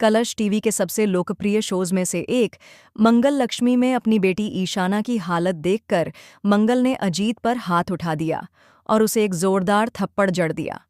कलश टीवी के सबसे लोकप्रिय शोज में से एक मंगल लक्ष्मी में अपनी बेटी ईशाना की हालत देखकर मंगल ने अजीत पर हाथ उठा दिया और उसे एक जोरदार थप्पड़ जड़ दिया।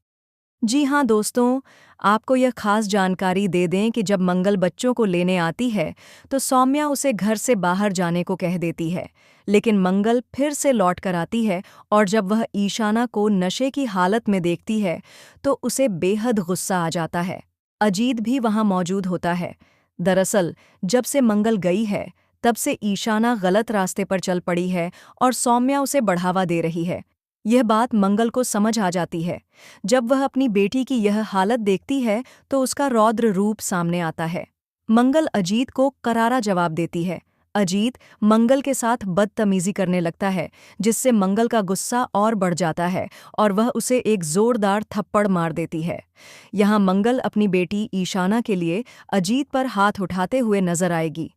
जी हाँ दोस्तों, आपको यह खास जानकारी दे दें कि जब मंगल बच्चों को लेने आती है तो सौम्या उसे घर से बाहर जाने को कह देती है, लेकिन मंगल फिर से लौट कर आती है और जब वह ईशाना को नशे की हालत में देखती है तो उसे बेहद गुस्सा आ जाता है। अजीत भी वहाँ मौजूद होता है। दरअसल जब से मंगल गई है तब से ईशाना गलत रास्ते पर चल पड़ी है और सौम्या उसे बढ़ावा दे रही है। यह बात मंगल को समझ आ जाती है। जब वह अपनी बेटी की यह हालत देखती है तो उसका रौद्र रूप सामने आता है। मंगल अजीत को करारा जवाब देती है। अजीत मंगल के साथ बदतमीजी करने लगता है, जिससे मंगल का गुस्सा और बढ़ जाता है और वह उसे एक जोरदार थप्पड़ मार देती है। यहाँ मंगल अपनी बेटी ईशाना के लिए अजीत पर हाथ उठाते हुए नजर आएगी।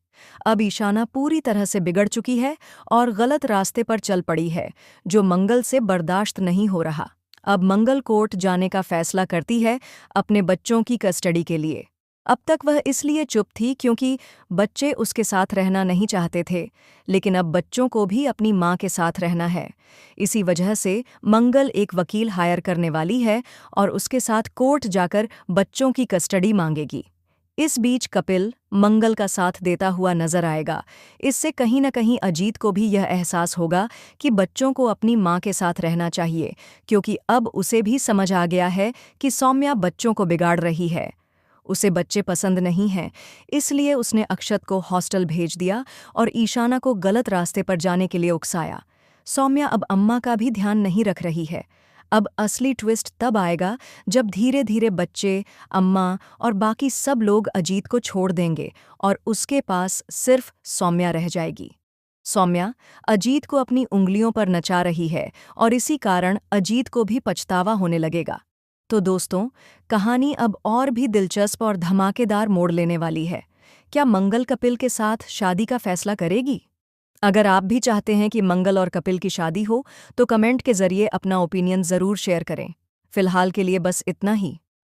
अब ईशाना पूरी तरह से बिगड़ चुकी है और गलत रास्ते पर चल पड़ी है, जो मंगल से बर्दाश्त नहीं हो रहा। अब मंगल कोर्ट जाने का फैसला करती है अपने बच्चों की कस्टडी के लिए। अब तक वह इसलिए चुप थी क्योंकि बच्चे उसके साथ रहना नहीं चाहते थे, लेकिन अब बच्चों को भी अपनी मां के साथ रहना है। इसी वजह से मंगल एक वकील हायर करने वाली है और उसके साथ कोर्ट जाकर बच्चों की कस्टडी मांगेगी। इस बीच कपिल मंगल का साथ देता हुआ नजर आएगा। इससे कहीं न कहीं अजीत को भी यह एहसास होगा कि बच्चों को अपनी मां के साथ रहना चाहिए, क्योंकि अब उसे भी समझ आ गया है कि सौम्या बच्चों को बिगाड़ रही है। उसे बच्चे पसंद नहीं हैं, इसलिए उसने अक्षत को हॉस्टल भेज दिया और ईशाना को गलत रास्ते पर जाने के लिए उकसाया। सौम्या अब अम्मा का भी ध्यान नहीं रख रही है। अब असली ट्विस्ट तब आएगा जब धीरे धीरे बच्चे, अम्मा और बाकी सब लोग अजीत को छोड़ देंगे और उसके पास सिर्फ सौम्या रह जाएगी। सौम्या अजीत को अपनी उंगलियों पर नचा रही है और इसी कारण अजीत को भी पछतावा होने लगेगा। तो दोस्तों, कहानी अब और भी दिलचस्प और धमाकेदार मोड़ लेने वाली है। क्या मंगल कपिल के साथ शादी का फैसला करेगी? अगर आप भी चाहते हैं कि मंगल और कपिल की शादी हो तो कमेंट के जरिए अपना ओपिनियन ज़रूर शेयर करें। फिलहाल के लिए बस इतना ही।